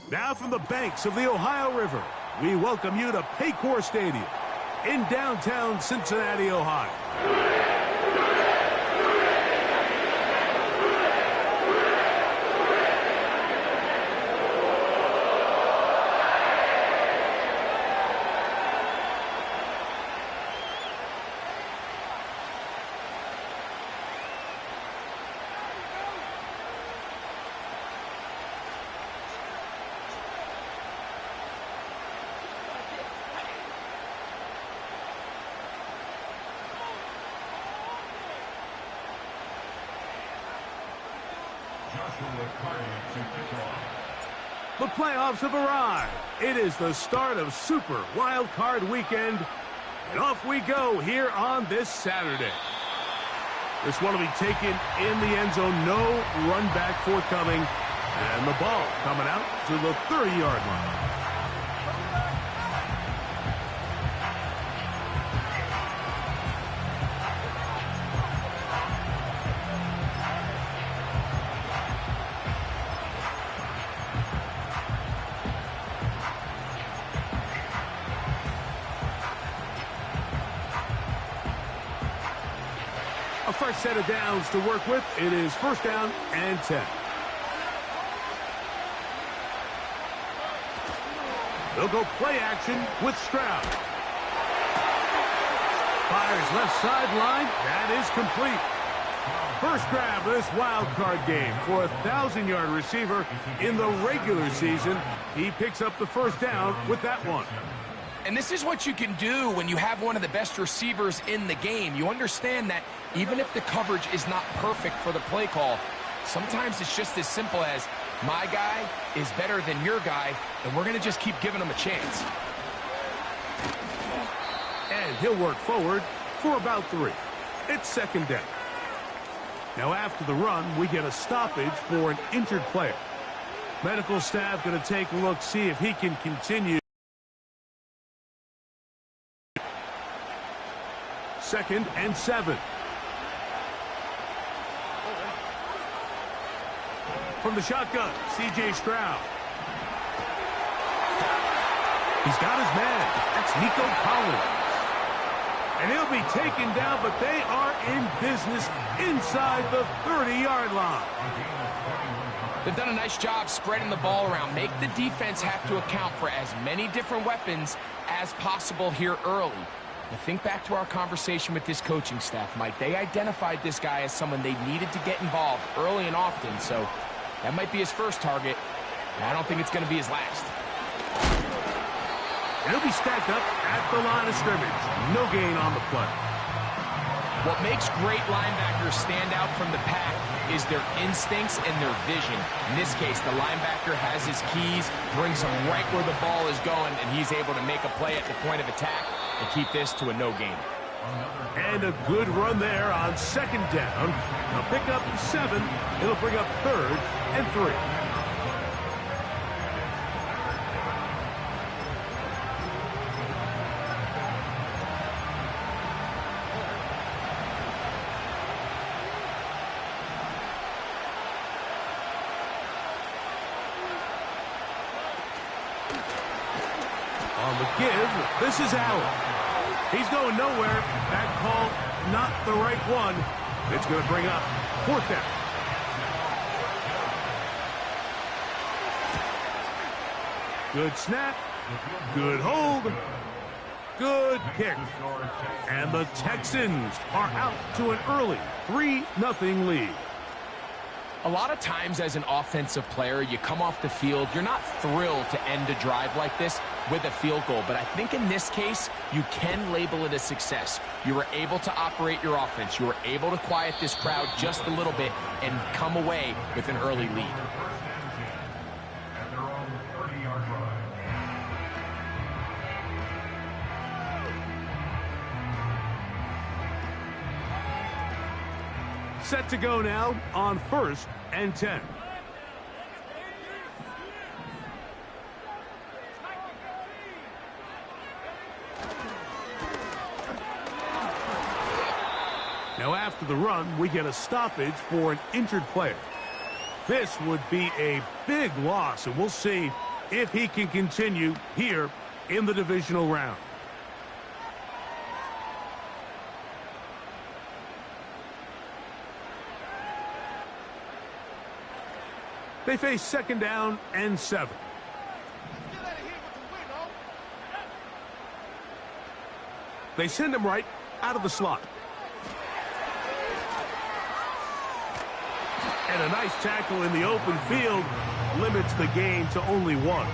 Now from the banks of the Ohio River, we welcome you to Paycor Stadium in downtown Cincinnati, Ohio. The playoffs have arrived. It is the start of Super Wild Card Weekend, and off we go here on this Saturday. This one will be taken in the end zone, no run back forthcoming, and the ball coming out to the 30-yard line. A fresh set of downs to work with. It is first down and 10. They'll go play action with Stroud. Fires left sideline. That is complete. First grab of this wild card game for a 1,000-yard receiver in the regular season. He picks up the first down with that one. And this is what you can do when you have one of the best receivers in the game. You understand that even if the coverage is not perfect for the play call, sometimes it's just as simple as my guy is better than your guy, and we're going to just keep giving him a chance. And he'll work forward for about 3. It's second down. Now after the run, we get a stoppage for an injured player. Medical staff going to take a look, see if he can continue. Second and 7. From the shotgun, C.J. Stroud. He's got his man. That's Nico Collins. And he'll be taken down, but they are in business inside the 30-yard line. They've done a nice job spreading the ball around. Make the defense have to account for as many different weapons as possible here early. Now think back to our conversation with this coaching staff, Mike. They identified this guy as someone they needed to get involved early and often, so that might be his first target. I don't think it's going to be his last. And he'll be stacked up at the line of scrimmage. No gain on the play. What makes great linebackers stand out from the pack is their instincts and their vision. In this case, the linebacker has his keys, brings him right where the ball is going, and he's able to make a play at the point of attack and keep this to a no gain. And a good run there on second down. They'll pick up 7. It'll bring up third and 3. On the give, this is Allen. He's going nowhere. That call, not the right one. It's going to bring up fourth down. Good snap. Good hold. Good kick. And the Texans are out to an early 3-0 lead. A lot of times as an offensive player, you come off the field, you're not thrilled to end a drive like this with a field goal. But I think in this case, you can label it a success. You were able to operate your offense. You were able to quiet this crowd just a little bit and come away with an early lead. Set to go now on first and 10. Now after the run, we get a stoppage for an injured player. This would be a big loss, and we'll see if he can continue here in the divisional round. They face 2nd down and 7. They send him right out of the slot. And a nice tackle in the open field limits the gain to only 1.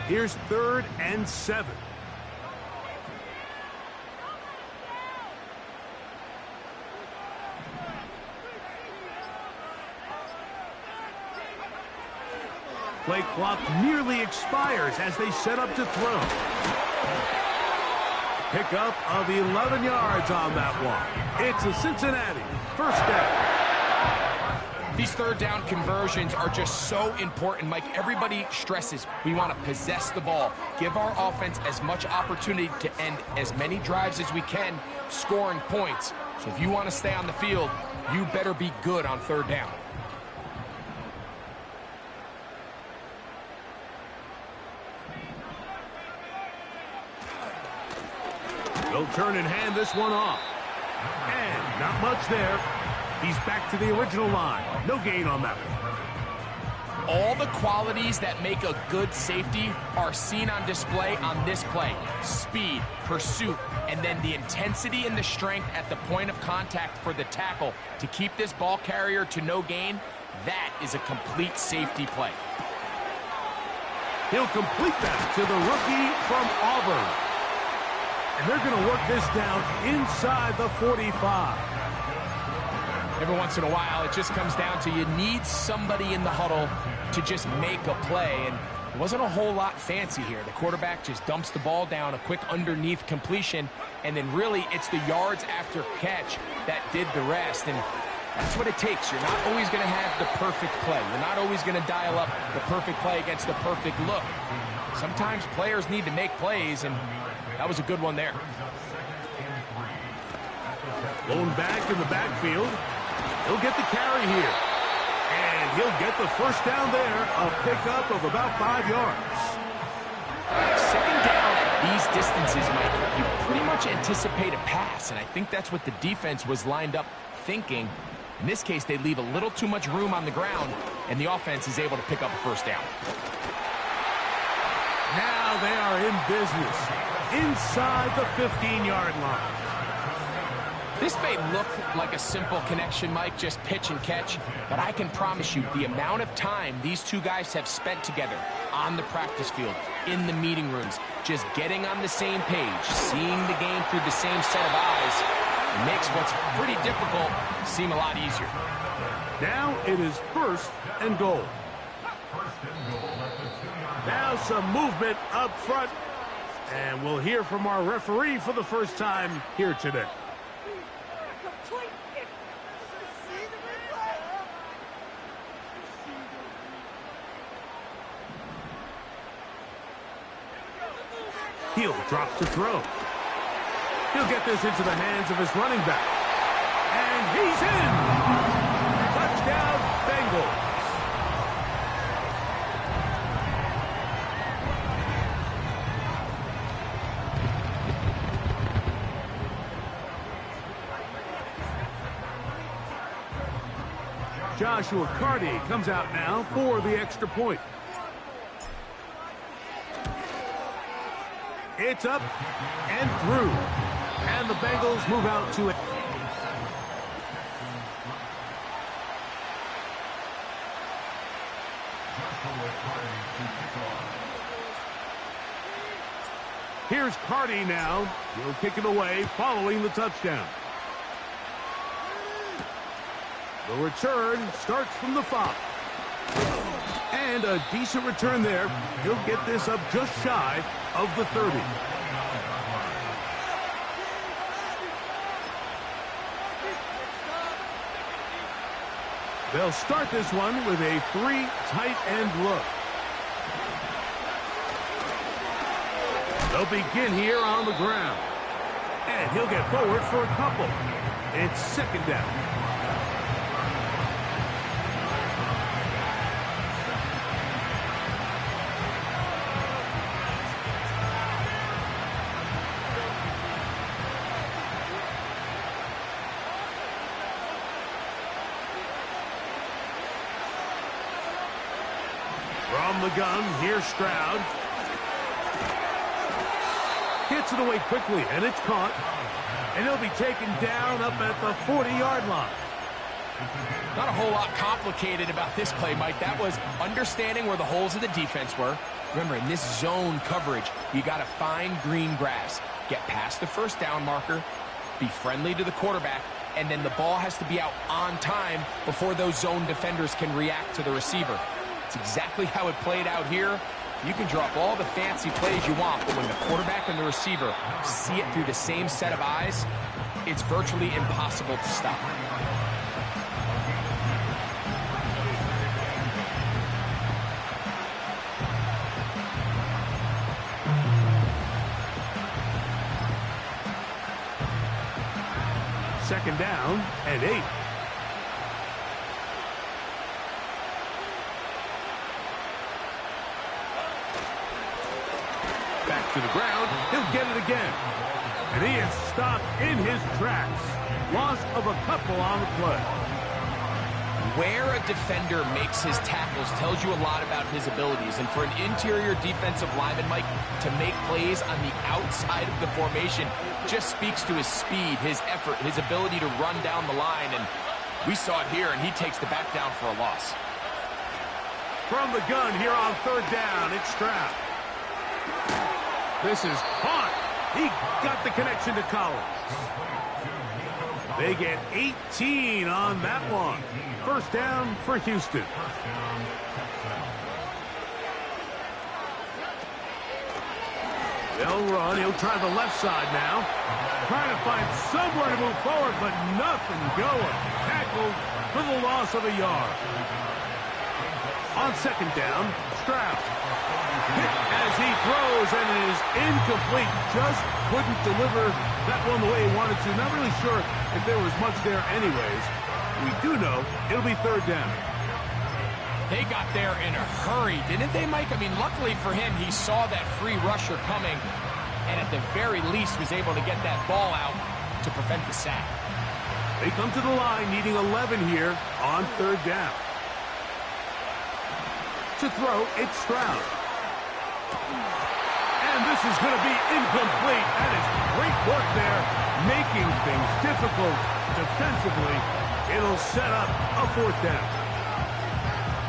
Here's 3rd and 7. Play clock nearly expires as they set up to throw. Pickup of 11 yards on that one. It's a Cincinnati 1st down. These 3rd down conversions are just so important, Mike. Everybody stresses we want to possess the ball, give our offense as much opportunity to end as many drives as we can, scoring points. So if you want to stay on the field, you better be good on 3rd down. They'll turn and hand this one off. And not much there. He's back to the original line. No gain on that one. All the qualities that make a good safety are seen on display on this play. Speed, pursuit, and then the intensity and the strength at the point of contact for the tackle to keep this ball carrier to no gain. That is a complete safety play. He'll complete that to the rookie from Auburn. And they're going to work this down inside the 45. Every once in a while, it just comes down to you need somebody in the huddle to just make a play. And it wasn't a whole lot fancy here. The quarterback just dumps the ball down, a quick underneath completion, and then really it's the yards after catch that did the rest. And that's what it takes. You're not always going to have the perfect play. You're not always going to dial up the perfect play against the perfect look. Sometimes players need to make plays, and that was a good one there. Going back in the backfield. He'll get the carry here. And he'll get the 1st down there, a pickup of about 5 yards. 2nd down at these distances, Mike, you pretty much anticipate a pass, and I think that's what the defense was lined up thinking. In this case, they leave a little too much room on the ground, and the offense is able to pick up a 1st down. Now they are in business inside the 15-yard line. This may look like a simple connection, Mike, just pitch and catch, but I can promise you the amount of time these two guys have spent together on the practice field, in the meeting rooms, just getting on the same page, seeing the game through the same set of eyes, it makes what's pretty difficult seem a lot easier. Now it is 1st and goal. Now some movement up front, and we'll hear from our referee for the first time here today. He'll drop to throw. He'll get this into the hands of his running back. And he's in! Touchdown, Bengals. Joshua Carty comes out now for the extra point. It's up and through. And the Bengals move out to it. Here's Carty now. He'll kick it away following the touchdown. The return starts from the 5. And a decent return there. He'll get this up just shy of the 30. They'll start this one with a 3 tight end look. They'll begin here on the ground. And he'll get forward for a couple. It's second down. From the gun, here's Stroud. Gets it away quickly, and it's caught. And he'll be taken down up at the 40-yard line. Not a whole lot complicated about this play, Mike. That was understanding where the holes of the defense were. Remember, in this zone coverage, you got to find green grass. Get past the first down marker, be friendly to the quarterback, and then the ball has to be out on time before those zone defenders can react to the receiver. It's exactly how it played out here. You can drop all the fancy plays you want, but when the quarterback and the receiver see it through the same set of eyes, it's virtually impossible to stop. Second down and 8. Back to the ground. He'll get it again. And he is stopped in his tracks. Loss of a couple on the play. Where a defender makes his tackles tells you a lot about his abilities. And for an interior defensive lineman, Mike, to make plays on the outside of the formation just speaks to his speed, his effort, his ability to run down the line. And we saw it here, and he takes the back down for a loss. From the gun here on third down, it's Stroud. This is caught. He got the connection to Collins. They get 18 on that one. First down for Houston. They'll run. He'll try the left side now. Trying to find somewhere to move forward, but nothing going. Tackled for the loss of a yard. On second down, Stroud. Hit as he throws, and it is incomplete. Just couldn't deliver that one the way he wanted to. Not really sure if there was much there anyways. We do know it'll be third down. They got there in a hurry, didn't they, Mike? I mean, luckily for him, he saw that free rusher coming, and at the very least was able to get that ball out to prevent the sack. They come to the line needing 11 here on third down. To throw, it's Stroud. And this is going to be incomplete. That is great work there, making things difficult defensively. It'll set up a fourth down.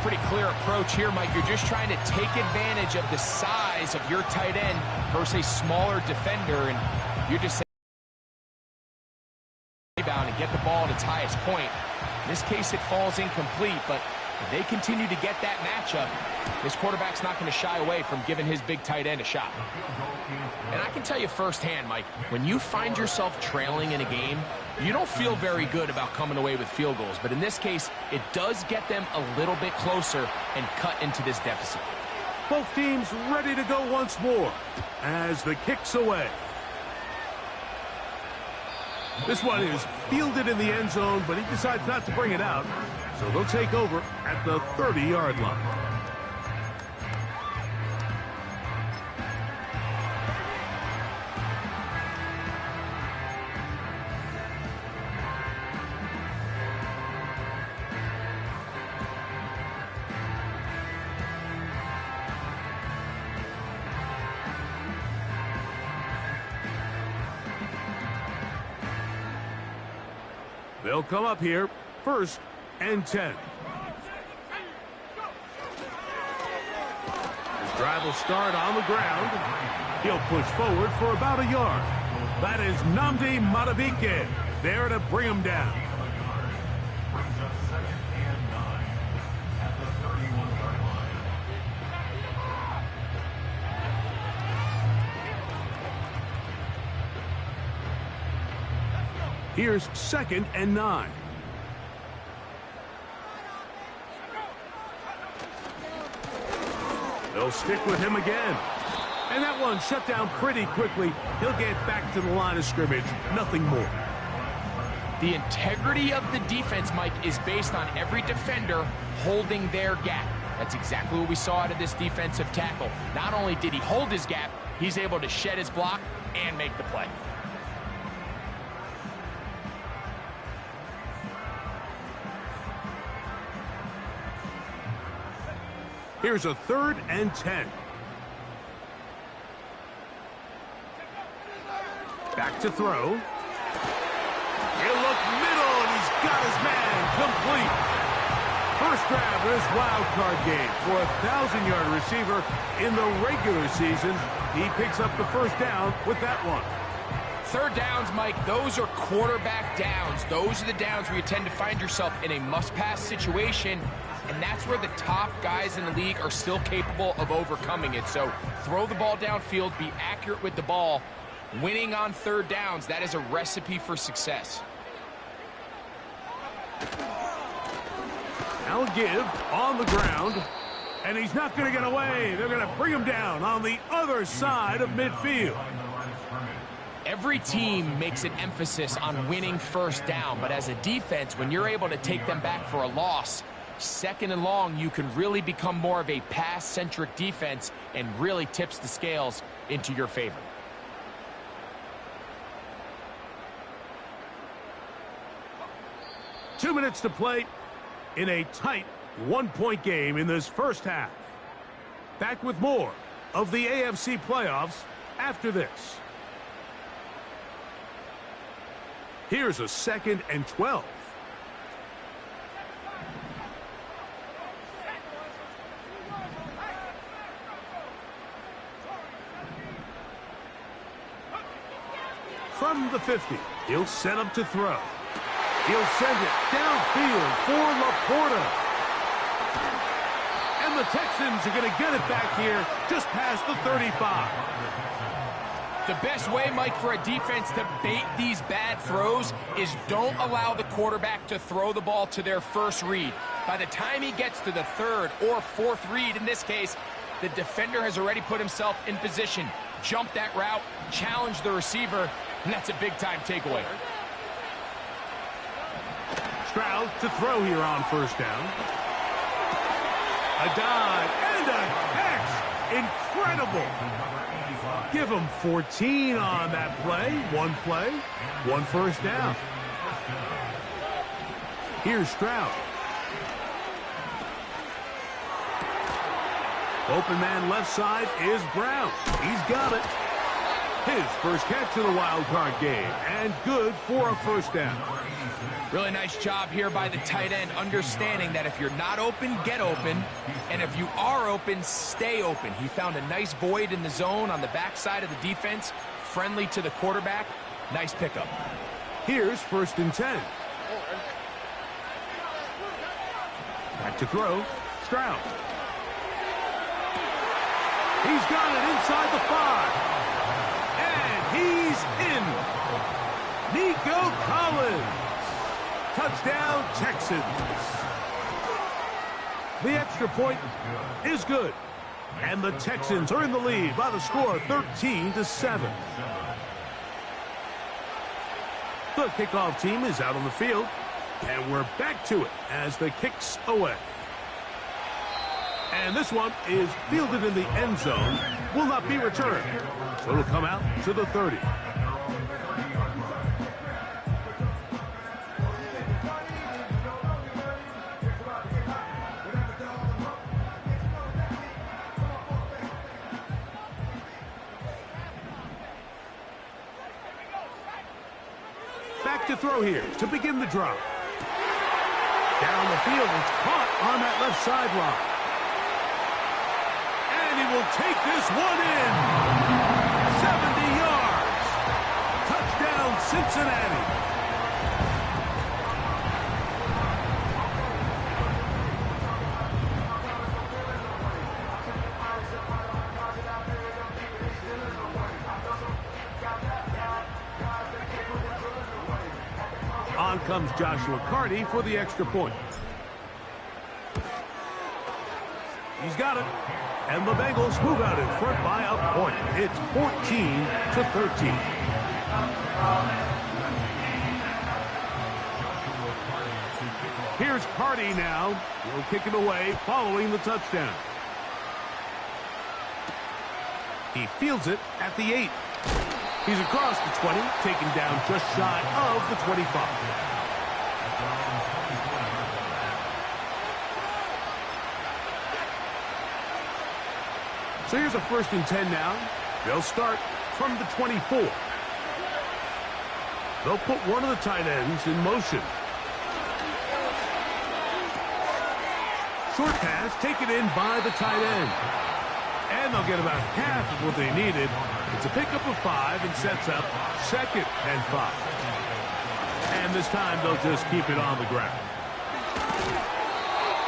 Pretty clear approach here, Mike. You're just trying to take advantage of the size of your tight end versus a smaller defender, and you're just saying rebound and get the ball at its highest point. In this case, it falls incomplete, but if they continue to get that matchup, this quarterback's not going to shy away from giving his big tight end a shot. And I can tell you firsthand, Mike, when you find yourself trailing in a game, you don't feel very good about coming away with field goals. But in this case, it does get them a little bit closer and cut into this deficit. Both teams ready to go once more as the kick's away. This one is fielded in the end zone, but he decides not to bring it out. So they'll take over at the 30-yard line. They'll come up here, first and 10. His drive will start on the ground. He'll push forward for about a yard. That is Nnamdi Madubuike there to bring him down. Here's second and 9. They'll stick with him again. And that one shut down pretty quickly. He'll get back to the line of scrimmage. Nothing more. The integrity of the defense, Mike, is based on every defender holding their gap. That's exactly what we saw out of this defensive tackle. Not only did he hold his gap, he's able to shed his block and make the play. Here's a 3rd and 10. Back to throw. He'll look middle, and he's got his man complete. First grab of this wild card game for a 1,000-yard receiver in the regular season. He picks up the first down with that one. 3rd downs, Mike, those are quarterback downs. Those are the downs where you tend to find yourself in a must-pass situation, and that's where the top guys in the league are still capable of overcoming it. So throw the ball downfield, be accurate with the ball. Winning on 3rd downs, that is a recipe for success. Now a give on the ground, and he's not going to get away. They're going to bring him down on the other side of midfield. Every team makes an emphasis on winning 1st down, but as a defense, when you're able to take them back for a loss, 2nd and long, you can really become more of a pass-centric defense and really tips the scales into your favor. Two minutes to play in a tight 1-point game in this first half. Back with more of the AFC playoffs after this. Here's a 2nd and 12. From the 50, he'll set up to throw. He'll send it downfield for Laporta. And the Texans are going to get it back here just past the 35. The best way, Mike, for a defense to bait these bad throws is don't allow the quarterback to throw the ball to their first read. By the time he gets to the 3rd or 4th read, in this case, the defender has already put himself in position. Jump that route, challenge the receiver, and that's a big-time takeaway. Stroud to throw here on 1st down. A dive and a catch. Incredible. Give him 14 on that play. One 1st down. Here's Stroud. Open man left side is Brown. He's got it. His first catch of the wild card game, and good for a 1st down. Really nice job here by the tight end, understanding that if you're not open, get open, and if you are open, stay open. He found a nice void in the zone on the backside of the defense, friendly to the quarterback. Nice pickup. Here's 1st and 10. Back to throw. Stroud. He's got it inside the 5. He's in. Nico Collins. Touchdown, Texans. The extra point is good. And the Texans are in the lead by the score of 13-7. The kickoff team is out on the field. And we're back to it as the kick's away. And this one is fielded in the end zone. Will not be returned. So it'll come out to the 30. Back to throw here to begin the drive. Down the field, it's caught on that left sideline. He will take this one in. 70 yards. Touchdown, Cincinnati. On comes Joshua Carty for the extra point. He's got it. And the Bengals move out in front by a point. It's 14-13. Here's Hardy now. He'll kick it away following the touchdown. He fields it at the 8. He's across the 20, taken down just shy of the 25. So here's a 1st and 10 now. They'll start from the 24. They'll put one of the tight ends in motion. Short pass taken in by the tight end. And they'll get about half of what they needed. It's a pickup of 5 and sets up 2nd and 5. And this time they'll just keep it on the ground.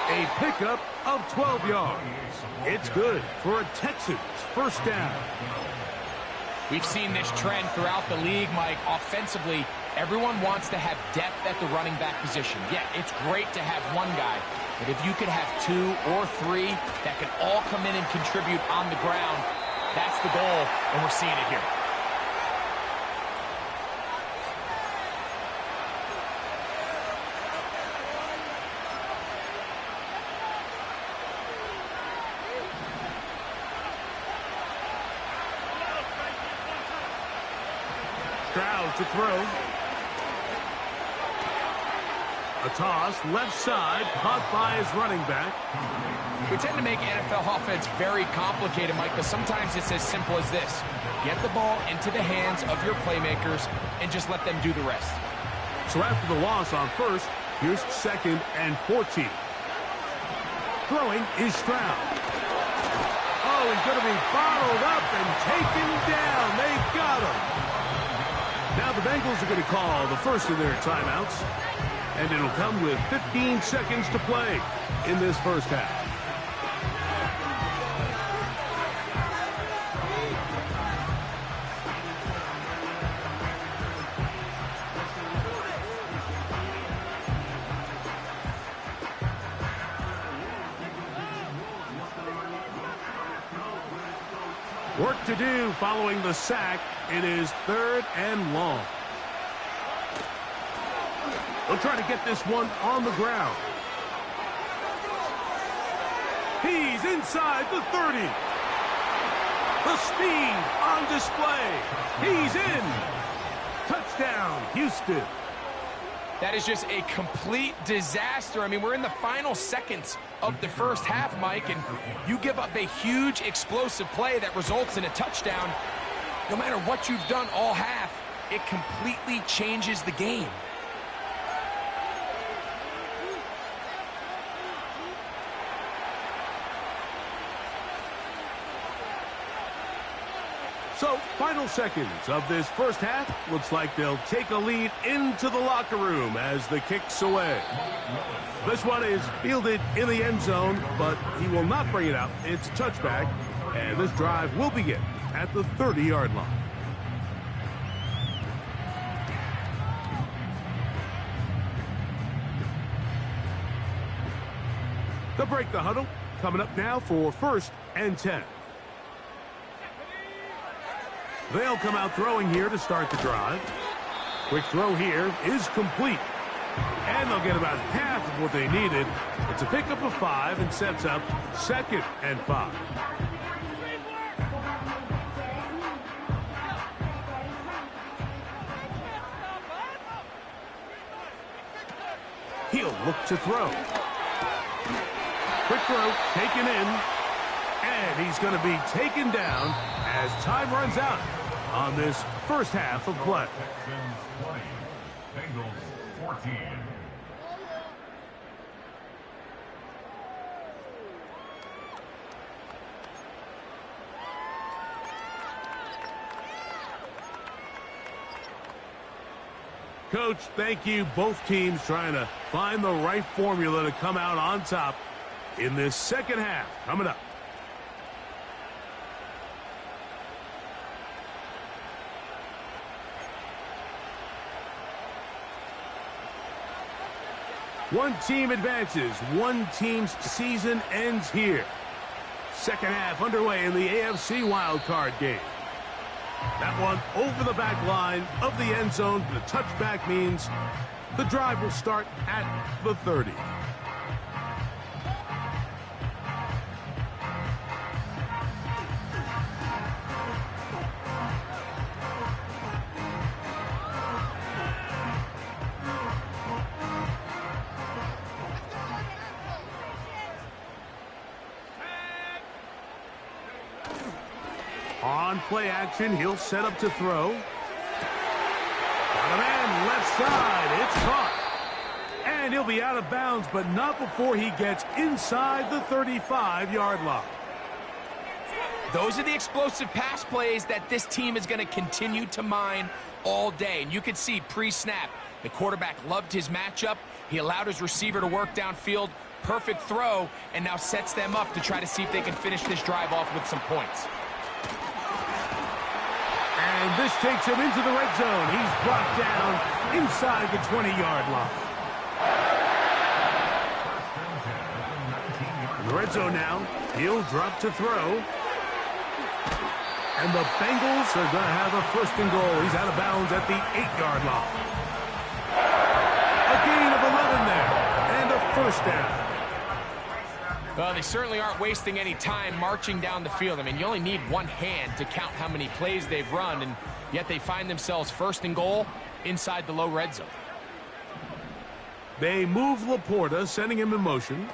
A pickup of 12 yards. It's good for a Texans 1st down. We've seen this trend throughout the league, Mike. Offensively, everyone wants to have depth at the running back position. Yeah, it's great to have one guy, but if you could have 2 or 3 that can all come in and contribute on the ground, that's the goal, and we're seeing it here. Stroud to throw. A toss, left side, caught by his running back. We tend to make NFL offense very complicated, Mike, but sometimes it's as simple as this. Get the ball into the hands of your playmakers and just let them do the rest. So after the loss on 1st, here's 2nd and 14. Throwing is Stroud. Oh, he's going to be bottled up and taken down. They got him. Now the Bengals are going to call the first of their timeouts, and it'll come with 15 seconds to play in this 1st half. Work to do following the sack. It is 3rd and long. They'll try to get this one on the ground. He's inside the 30. The speed on display. He's in. Touchdown, Houston. That is just a complete disaster. I mean, we're in the final seconds of the 1st half, Mike, and you give up a huge explosive play that results in a touchdown. No matter what you've done all half, it completely changes the game. So, final seconds of this 1st half. Looks like they'll take a lead into the locker room as the kick's away. This one is fielded in the end zone, but he will not bring it out. It's a touchback, and this drive will begin at the 30-yard line. They'll break the huddle. Coming up now for 1st and 10. They'll come out throwing here to start the drive. Quick throw here is complete. And they'll get about half of what they needed. It's a pickup of 5 and sets up 2nd and 5. He'll look to throw. Quick throw taken in. And he's going to be taken down as time runs out on this 1st half of play. Bengals 14. Coach, thank you. Both teams trying to find the right formula to come out on top in this 2nd half. Coming up. One team advances. One team's season ends here. Second half underway in the AFC wildcard game. That one over the back line of the end zone. The touchback means the drive will start at the 30. On play action, he'll set up to throw. Got a man left side. It's caught. And he'll be out of bounds, but not before he gets inside the 35-yard line. Those are the explosive pass plays that this team is going to continue to mine all day. And you can see pre-snap, the quarterback loved his matchup. He allowed his receiver to work downfield. Perfect throw, and now sets them up to try to see if they can finish this drive off with some points. And this takes him into the red zone. He's brought down inside the 20-yard line. In the red zone now, he'll drop to throw. And the Bengals are going to have a first and goal. He's out of bounds at the 8-yard line. A gain of 11 there, and a first down. Well, they certainly aren't wasting any time marching down the field. I mean, you only need one hand to count how many plays they've run, and yet they find themselves first and goal inside the low red zone. They move Laporta, sending him in motion.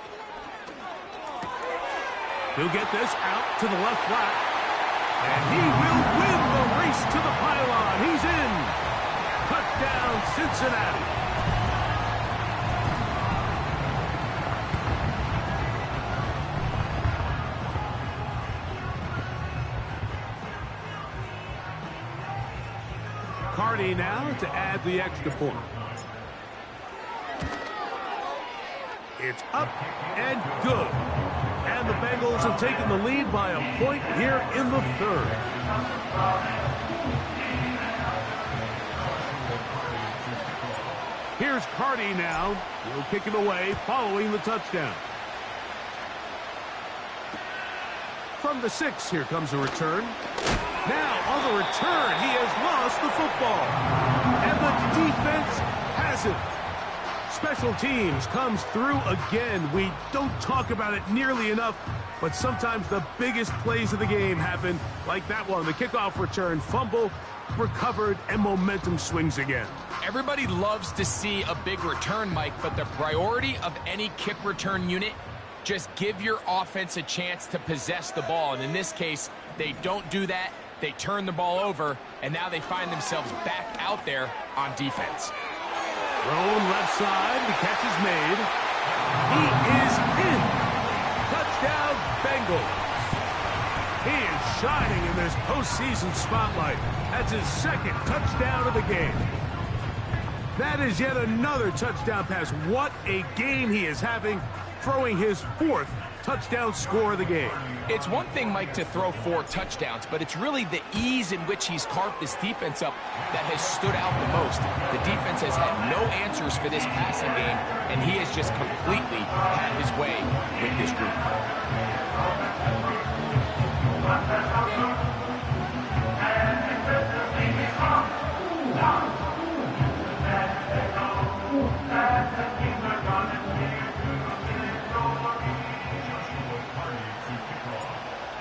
He'll get this out to the left flat. And he will win the race to the pylon. He's in. Touchdown, Cincinnati. Cardi now to add the extra point. It's up and good. And the Bengals have taken the lead by a point here in the third. Here's Cardi now. He'll kick it away following the touchdown. From the 6, here comes a return. Now, on the return, he has lost the football. And the defense has it. Special teams comes through again. We don't talk about it nearly enough, but sometimes the biggest plays of the game happen like that one. The kickoff return, fumble, recovered, and momentum swings again. Everybody loves to see a big return, Mike, but the priority of any kick return unit, just give your offense a chance to possess the ball. And in this case, they don't do that. They turn the ball over, and now they find themselves back out there on defense. Thrown left side, the catch is made. He is in. Touchdown, Bengals. He is shining in this postseason spotlight. That's his second touchdown of the game. That is yet another touchdown pass. What a game he is having, throwing his 4th touchdown score of the game. It's one thing, Mike, to throw 4 touchdowns, but it's really the ease in which he's carved this defense up that has stood out the most. The defense has had no answers for this passing game, and he has just completely had his way with this group.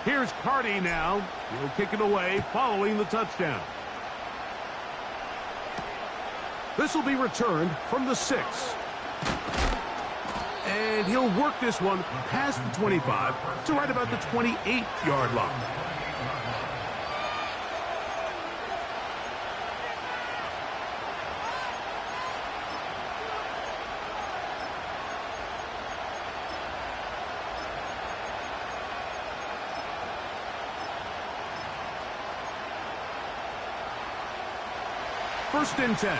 Here's Cardi now. He'll kick it away following the touchdown. This will be returned from the 6. And he'll work this one past the 25 to right about the 28-yard line. First and 10.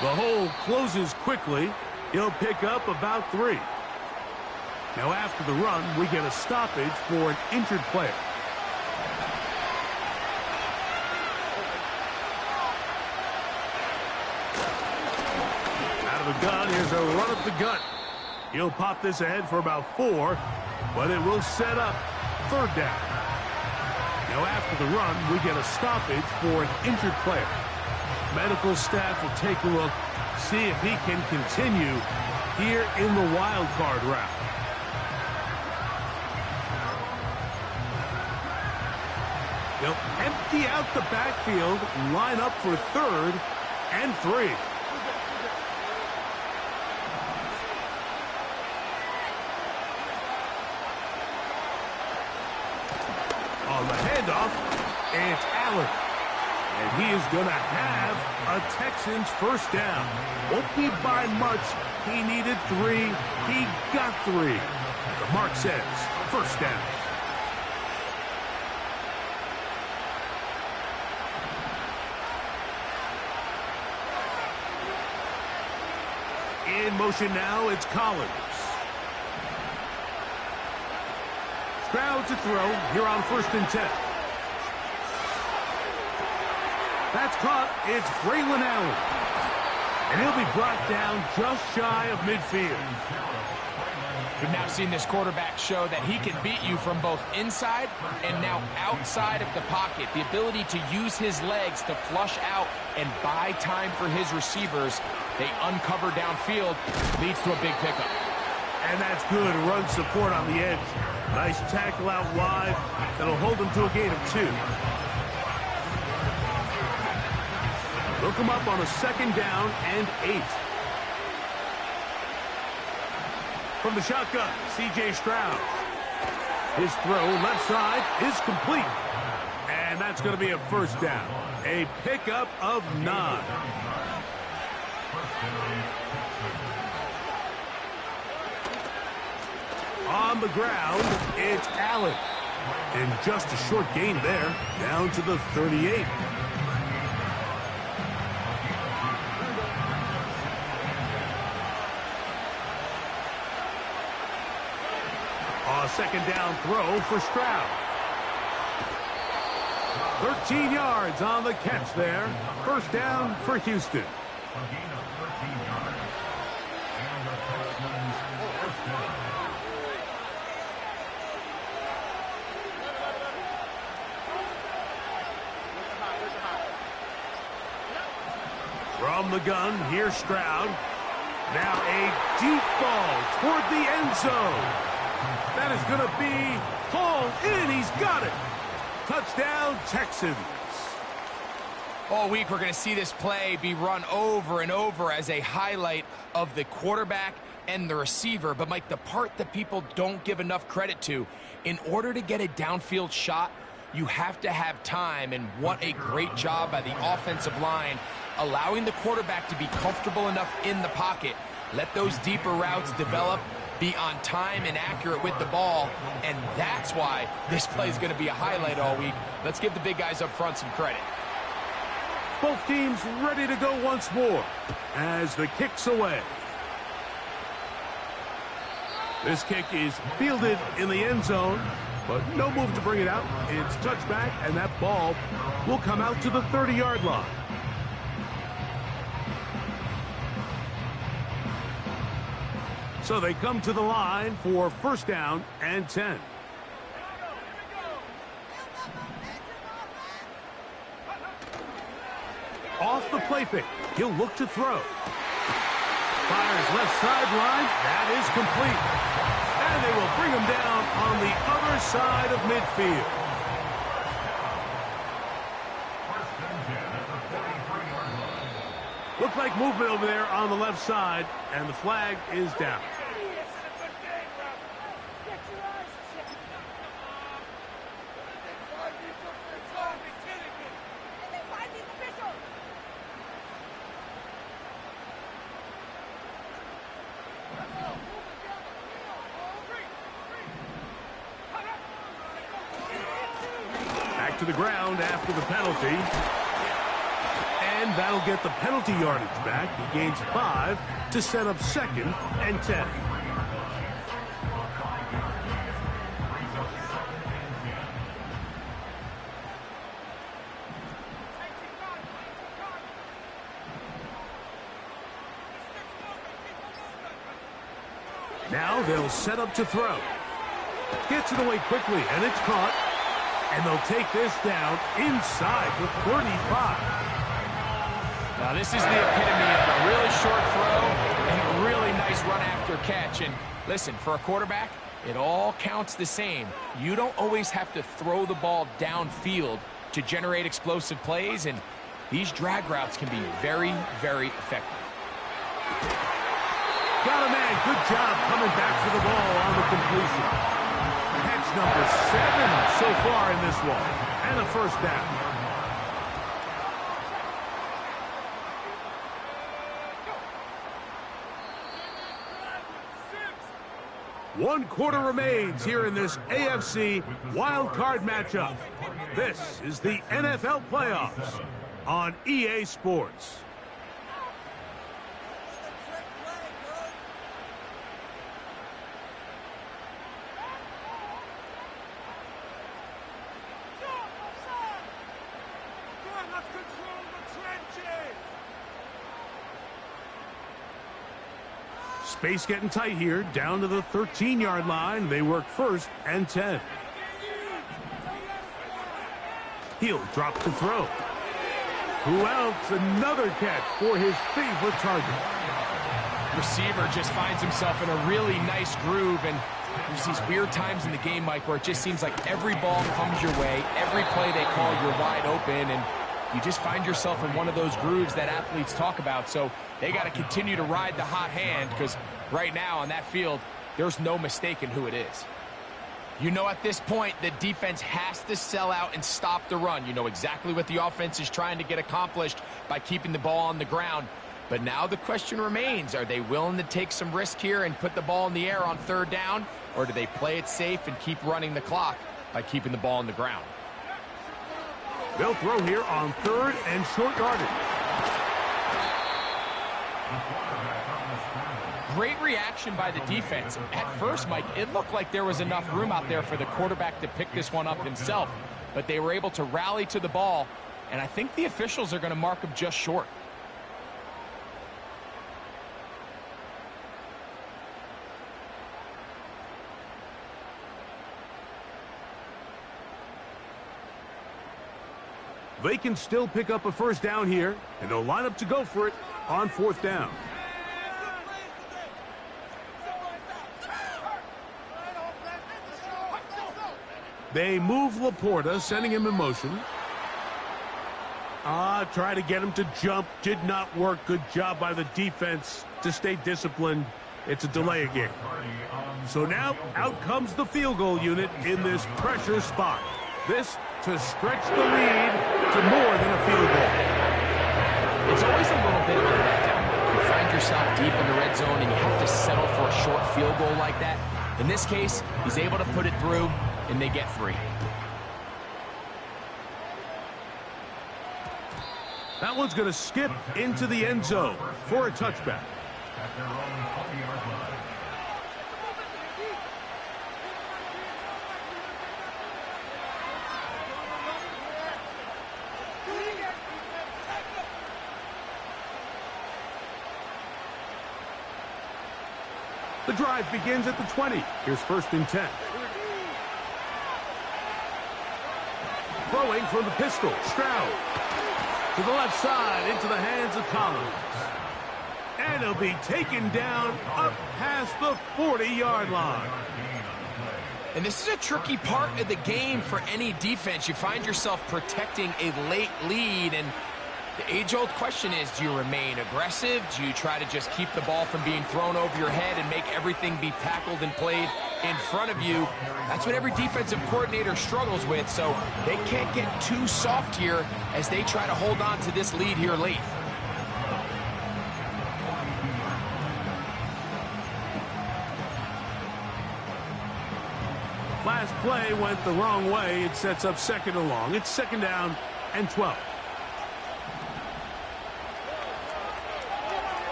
The hole closes quickly. He'll pick up about 3. Now after the run, we get a stoppage for an injured player. – the gun. Here's a run up the gut. He'll pop this ahead for about 4, but it will set up 3rd down. Now after the run, we get a stoppage for an injured player. Medical staff will take a look, see if he can continue here in the wild card route. They'll empty out the backfield, line up for 3rd and 3. On the handoff, it's Allen. And he is going to have a Texans 1st down. Won't be by much. He needed 3. He got 3. The mark says 1st down. In motion now, it's Collins. Stroud to throw here on 1st and 10. That's caught. It's Braylon Allen. And he'll be brought down just shy of midfield. We've now seen this quarterback show that he can beat you from both inside and now outside of the pocket. The ability to use his legs to flush out and buy time for his receivers. They uncover downfield, leads to a big pickup. And that's good run support on the edge. Nice tackle out wide. That'll hold him to a gain of 2. They'll come up on a 2nd down and 8. From the shotgun, C.J. Stroud. His throw left side is complete. And that's going to be a 1st down. A pickup of 9. On the ground, it's Allen. And just a short gain there, down to the 38. A 2nd down throw for Stroud. 13 yards on the catch there. 1st down for Houston. From the gun, here's Stroud. Now a deep ball toward the end zone. That is going to be hauled in. He's got it. Touchdown, Texans. All week, we're going to see this play be run over and over as a highlight of the quarterback and the receiver. But, Mike, the part that people don't give enough credit to, in order to get a downfield shot, you have to have time. And what a great job by the offensive line, allowing the quarterback to be comfortable enough in the pocket. Let those deeper routes develop, be on time and accurate with the ball, and that's why this play is going to be a highlight all week. Let's give the big guys up front some credit. Both teams ready to go once more as the kick's away. This kick is fielded in the end zone, but no move to bring it out. It's touchback, and that ball will come out to the 30-yard line. So they come to the line for 1st down and 10. Off the play fake, he'll look to throw. Fires left sideline, that is complete. And they will bring him down on the other side of midfield. Looks like movement over there on the left side, and the flag is down. Back to the ground after the penalty. And that'll get the penalty yardage back. He gains 5 to set up 2nd and 10. Now they'll set up to throw. Gets it away quickly, and it's caught. And they'll take this down inside the 35. Now this is the epitome of a really short throw and a really nice run after catch. And listen, for a quarterback, it all counts the same. You don't always have to throw the ball downfield to generate explosive plays, and these drag routes can be very, very effective. Got a man. Good job coming back for the ball on the completion. Catch number 7 so far in this one. And a first down. One quarter remains here in this AFC wild card matchup. This is the NFL playoffs on EA Sports. Space getting tight here, down to the 13-yard line. They work 1st and 10. He'll drop to throw. Who else? Another catch for his favorite target. Receiver just finds himself in a really nice groove, and there's these weird times in the game, Mike, where it just seems like every ball comes your way, every play they call, you're wide open, and you just find yourself in one of those grooves that athletes talk about. So they got to continue to ride the hot hand, because right now on that field, there's no mistaking who it is. You know at this point, the defense has to sell out and stop the run. You know exactly what the offense is trying to get accomplished by keeping the ball on the ground. But now the question remains, are they willing to take some risk here and put the ball in the air on 3rd down? Or do they play it safe and keep running the clock by keeping the ball on the ground? They'll throw here on 3rd and short yardage. Great reaction by the defense. At first, Mike, it looked like there was enough room out there for the quarterback to pick this one up himself. But they were able to rally to the ball, and I think the officials are going to mark him just short. They can still pick up a first down here, and they'll line up to go for it on 4th down. They move Laporta, sending him in motion. Try to get him to jump. Did not work. Good job by the defense to stay disciplined. It's a delay again. So now out comes the field goal unit in this pressure spot. This to stretch the lead to more than a field goal. It's always a little bit of a letdown. You find yourself deep in the red zone and you have to settle for a short field goal like that. In this case, he's able to put it through, and they get 3. That one's going to skip into the end zone for a touchback. The drive begins at the 20. Here's 1st and 10. Throwing from the pistol, Stroud. To the left side, into the hands of Collins. And he'll be taken down up past the 40-yard line. And this is a tricky part of the game for any defense. You find yourself protecting a late lead, and the age-old question is, do you remain aggressive? Do you try to just keep the ball from being thrown over your head and make everything be tackled and played in front of you? That's what every defensive coordinator struggles with, so they can't get too soft here as they try to hold on to this lead here late. Last play went the wrong way. It sets up 2nd and long. It's 2nd down and 12.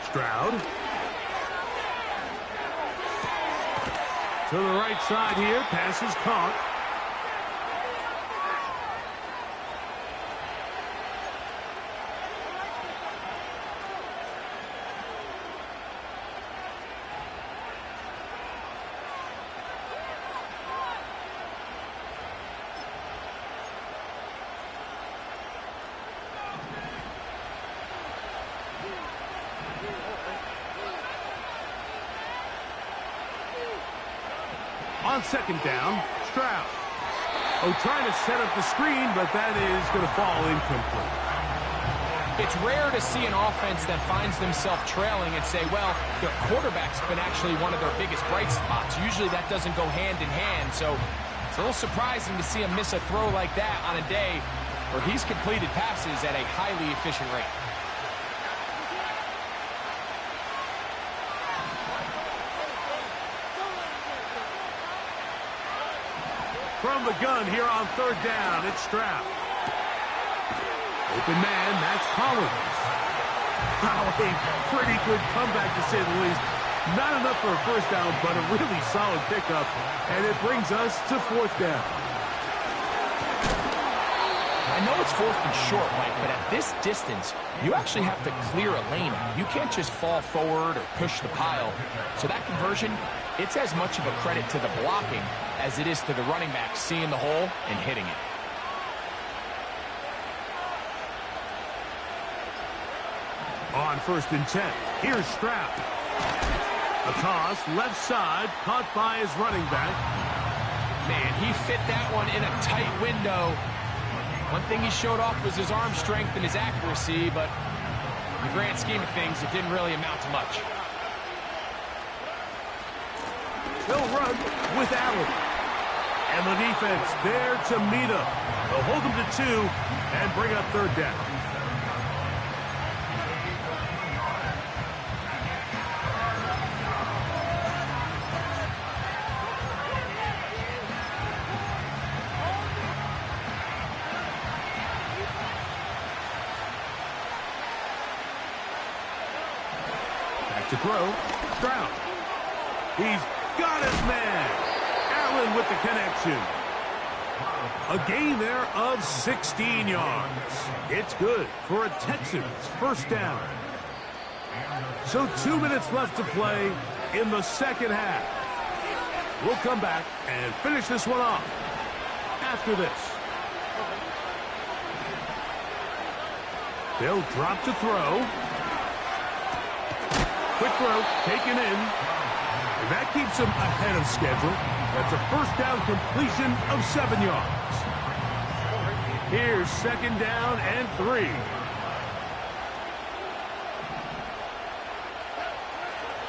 Stroud. To the right side here. Pass is caught. On second down, Stroud. Oh, trying to set up the screen, but that is going to fall incomplete. It's rare to see an offense that finds themselves trailing and say, well, their quarterback's been actually one of their biggest bright spots. Usually that doesn't go hand in hand, so it's a little surprising to see him miss a throw like that on a day where he's completed passes at a highly efficient rate. From the gun here on third down, it's Stroud. Open man, that's Collins. Wow, a pretty good comeback to say the least. Not enough for a first down, but a really solid pickup. And it brings us to fourth down. I know it's fourth and short, Mike, but at this distance, you actually have to clear a lane out. You can't just fall forward or push the pile. So that conversion, it's as much of a credit to the blocking as it is to the running back seeing the hole and hitting it. On first and 10, here's Stroud. A toss, left side, caught by his running back. Man, he fit that one in a tight window. One thing he showed off was his arm strength and his accuracy, but in the grand scheme of things, it didn't really amount to much. They'll run with Allen. And the defense there to meet him. They'll hold him to 2 and bring up third down. To throw, Stroud. He's got his man. Allen with the connection. A gain there of 16 yards. It's good for a Texans first down. So 2 minutes left to play in the second half. We'll come back and finish this one off after this. They'll drop to throw. Quick throw, taken in. And that keeps him ahead of schedule. That's a first down completion of 7 yards. Here's second down and 3.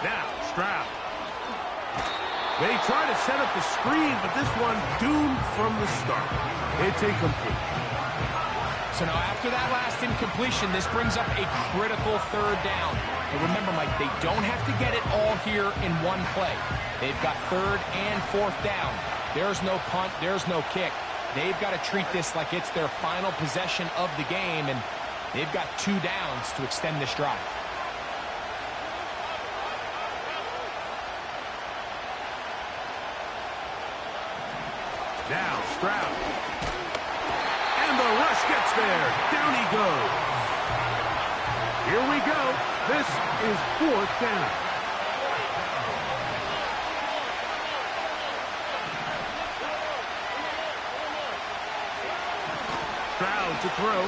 Now, Stroud. They try to set up the screen, but this one doomed from the start. It's incomplete. So now after that last incompletion, this brings up a critical third down. But remember, Mike, they don't have to get it all here in one play. They've got third and fourth down. There's no punt, there's no kick. They've got to treat this like it's their final possession of the game, and they've got 2 downs to extend this drive. Now Stroud. And the rush gets there. Down he goes. Here we go. This is fourth down. Stroud to throw.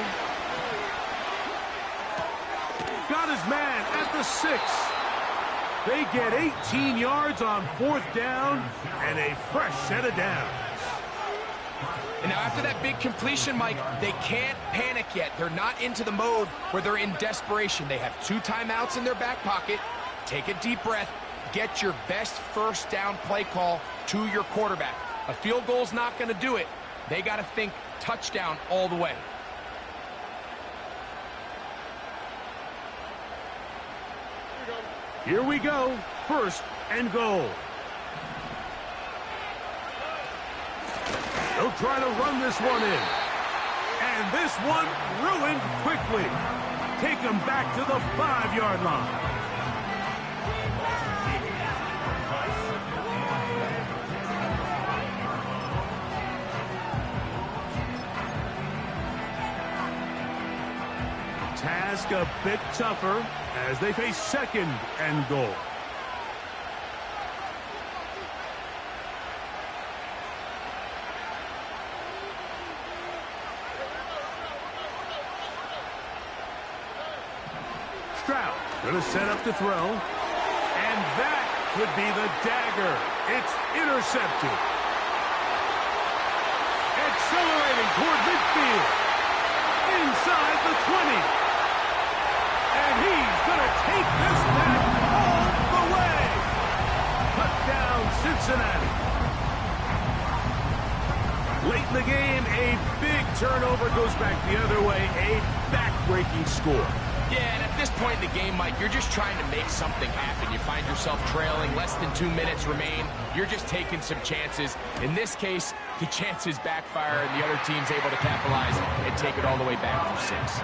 Got his man at the 6. They get 18 yards on fourth down and a fresh set of downs. And now after that big completion, Mike, they can't panic yet. They're not into the mode where they're in desperation. They have 2 timeouts in their back pocket. Take a deep breath. Get your best first down play call to your quarterback. A field goal's not going to do it. They got to think touchdown all the way. Here we go. First and goal. They'll try to run this one in. And this one ruined quickly. Take them back to the 5-yard line. Task a bit tougher as they face second and goal. Stroud going to set up to throw. And that could be the dagger. It's intercepted. Accelerating toward midfield. Inside the 20. And he's going to take this back all the way. Touchdown, Cincinnati. Late in the game, a big turnover goes back the other way. A back-breaking score. Yeah, and at this point in the game, Mike, you're just trying to make something happen. You find yourself trailing, less than 2 minutes remain. You're just taking some chances. In this case, the chances backfire, and the other team's able to capitalize and take it all the way back for 6.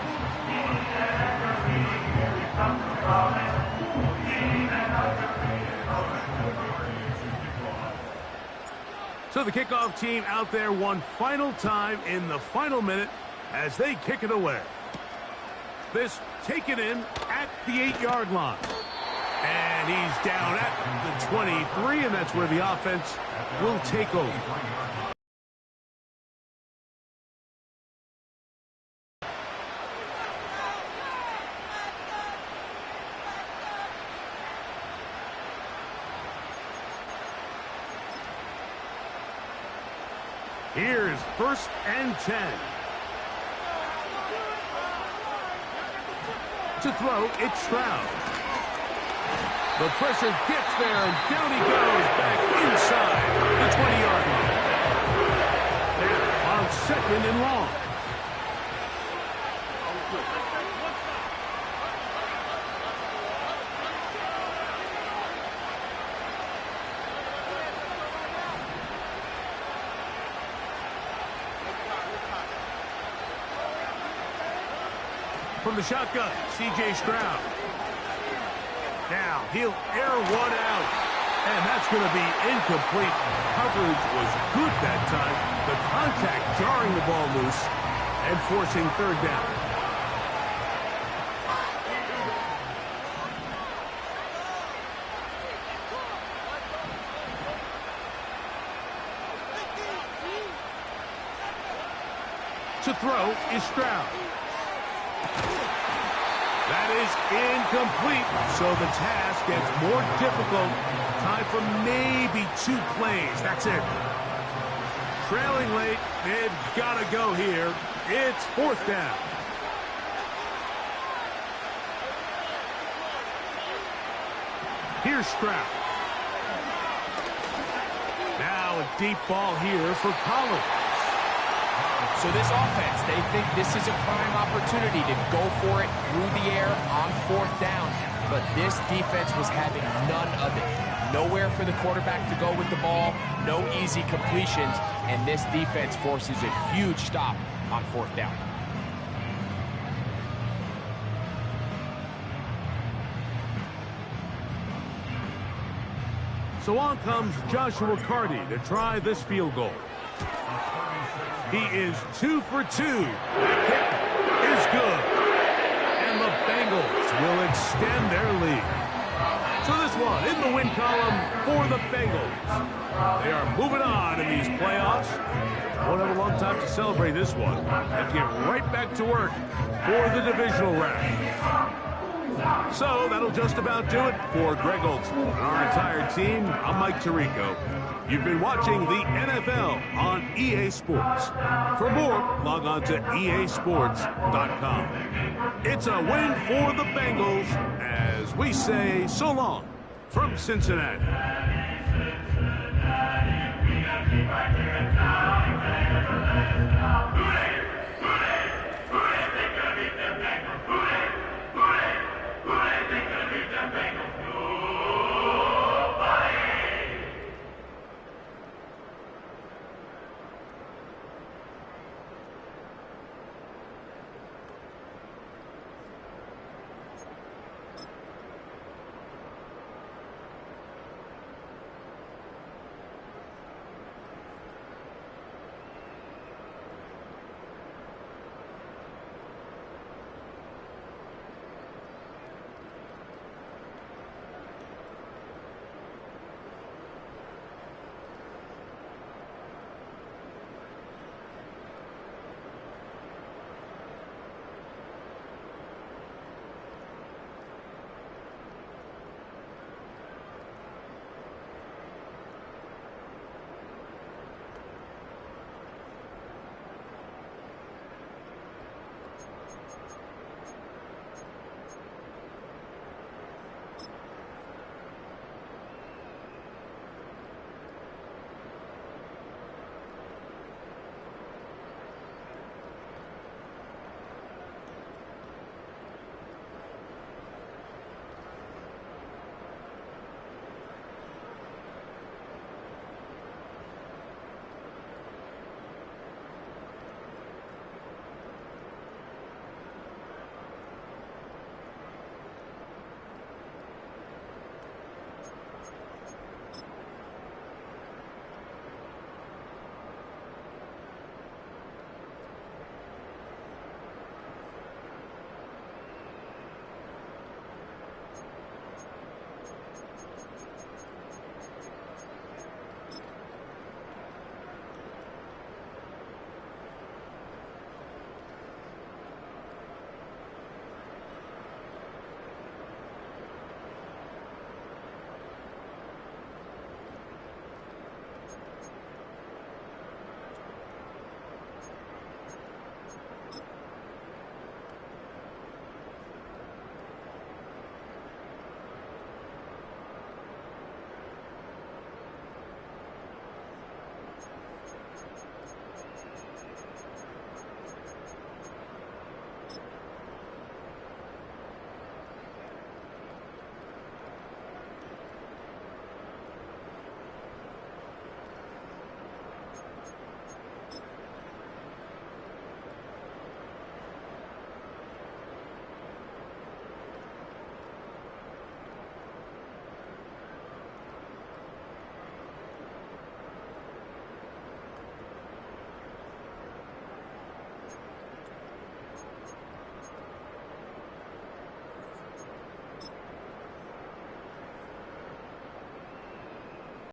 So the kickoff team out there one final time in the final minute as they kick it away. This taken in at the 8-yard line. And he's down at the 23, and that's where the offense will take over. Here's 1st and 10. To throw, it's Stroud. The pressure gets there, and down he goes back inside the 20-yard line. They're on 2nd and long. From the shotgun, C.J. Stroud. Now he'll air one out, and that's going to be incomplete. Coverage was good that time. The contact jarring the ball loose and forcing 3rd down. To throw is Stroud. That is incomplete, so the task gets more difficult. Time for maybe 2 plays. That's it. Trailing late, they've got to go here. It's 4th down. Here's Stroud. Now a deep ball here for Collins. So this offense, they think this is a prime opportunity to go for it through the air on 4th down. But this defense was having none of it. Nowhere for the quarterback to go with the ball, no easy completions, and this defense forces a huge stop on 4th down. So on comes Joshua Carty to try this field goal. He is 2 for 2. That kick is good. And the Bengals will extend their lead. So this one in the win column for the Bengals. They are moving on in these playoffs. Won't have a long time to celebrate this one. Have to get right back to work for the divisional round. So that'll just about do it for Greg Olsen and our entire team. I'm Mike Tirico. You've been watching the NFL on EA Sports. For more, log on to easports.com. It's a win for the Bengals as we say so long from Cincinnati.